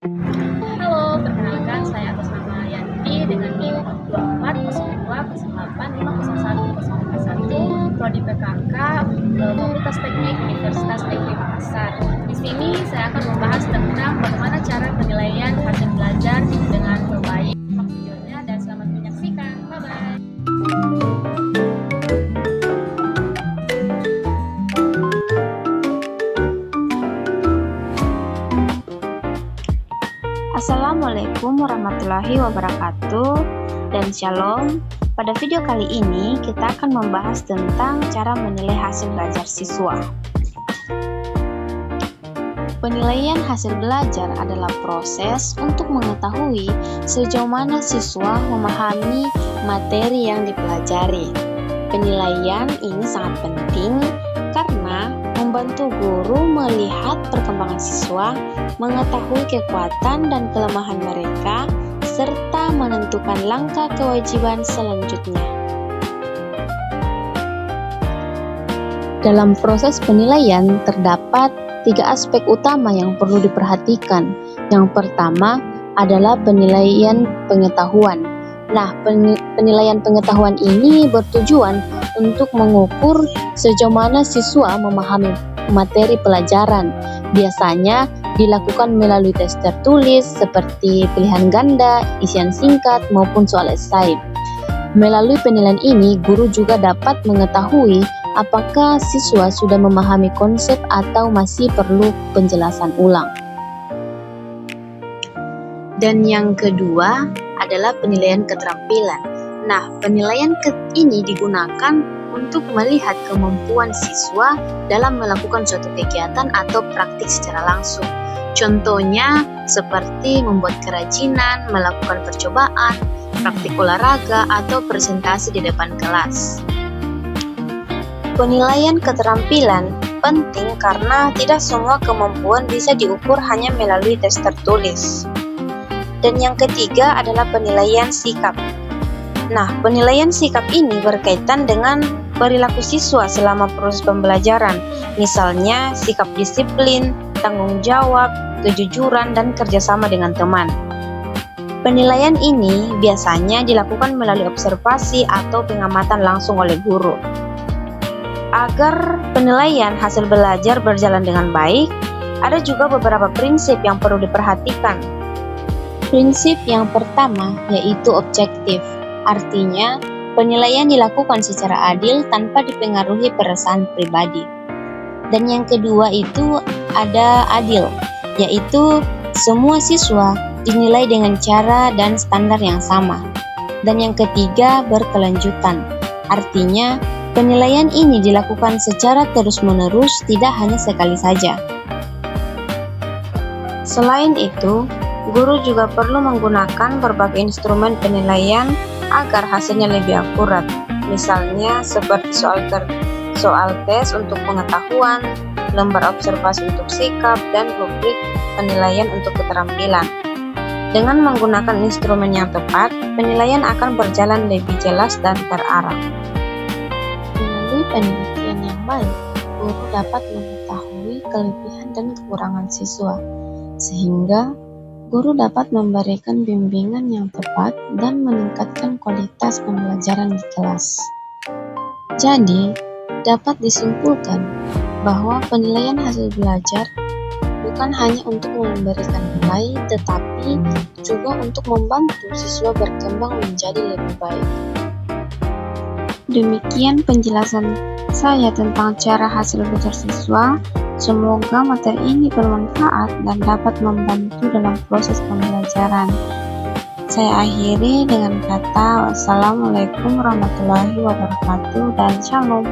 Halo, perkenalkan saya atas nama Yanti dengan NIM 240858501041, prodi PKK, Fakultas Teknik Universitas Negeri Makassar. Di sini saya akan membahas tentang bagaimana cara penilaian hasil belajar dengan terbaik. Simak videonya dan selamat menyaksikan. Bye bye. Assalamualaikum warahmatullahi wabarakatuh dan shalom. Pada video kali ini kita akan membahas tentang cara menilai hasil belajar siswa. Penilaian hasil belajar adalah proses untuk mengetahui sejauh mana siswa memahami materi yang dipelajari. Penilaian ini sangat penting karena membantu guru melihat perkembangan siswa, mengetahui kekuatan dan kelemahan mereka, serta menentukan langkah kewajiban selanjutnya. Dalam proses penilaian terdapat 3 aspek utama yang perlu diperhatikan. Yang pertama adalah penilaian pengetahuan. Nah, penilaian pengetahuan ini bertujuan untuk mengukur sejauh mana siswa memahami materi pelajaran. Biasanya dilakukan melalui tes tertulis seperti pilihan ganda, isian singkat, maupun soal esai. Melalui penilaian ini, guru juga dapat mengetahui apakah siswa sudah memahami konsep atau masih perlu penjelasan ulang. Dan yang kedua adalah penilaian keterampilan. Nah, penilaian ini digunakan untuk melihat kemampuan siswa dalam melakukan suatu kegiatan atau praktik secara langsung. Contohnya seperti membuat kerajinan, melakukan percobaan, praktik olahraga, atau presentasi di depan kelas. Penilaian keterampilan penting karena tidak semua kemampuan bisa diukur hanya melalui tes tertulis. Dan yang ketiga adalah penilaian sikap. Nah, penilaian sikap ini berkaitan dengan perilaku siswa selama proses pembelajaran, misalnya sikap disiplin, tanggung jawab, kejujuran, dan kerjasama dengan teman. Penilaian ini biasanya dilakukan melalui observasi atau pengamatan langsung oleh guru. Agar penilaian hasil belajar berjalan dengan baik, ada juga beberapa prinsip yang perlu diperhatikan. Prinsip yang pertama yaitu objektif, artinya penilaian dilakukan secara adil tanpa dipengaruhi perasaan pribadi. Dan yang kedua itu ada adil, yaitu semua siswa dinilai dengan cara dan standar yang sama. Dan yang ketiga berkelanjutan, artinya penilaian ini dilakukan secara terus-menerus, tidak hanya sekali saja. Selain itu, guru juga perlu menggunakan berbagai instrumen penilaian agar hasilnya lebih akurat, misalnya seperti soal tes untuk pengetahuan, lembar observasi untuk sikap, dan rubrik penilaian untuk keterampilan. Dengan menggunakan instrumen yang tepat, penilaian akan berjalan lebih jelas dan terarah. Melalui penelitian yang baik, guru dapat mengetahui kelebihan dan kekurangan siswa, sehingga guru dapat memberikan bimbingan yang tepat dan meningkatkan kualitas pembelajaran di kelas. Jadi, dapat disimpulkan bahwa penilaian hasil belajar bukan hanya untuk memberikan nilai, tetapi juga untuk membantu siswa berkembang menjadi lebih baik. Demikian penjelasan saya tentang cara hasil belajar siswa. Semoga materi ini bermanfaat dan dapat membantu dalam proses pembelajaran. Saya akhiri dengan kata wassalamualaikum warahmatullahi wabarakatuh dan shalom.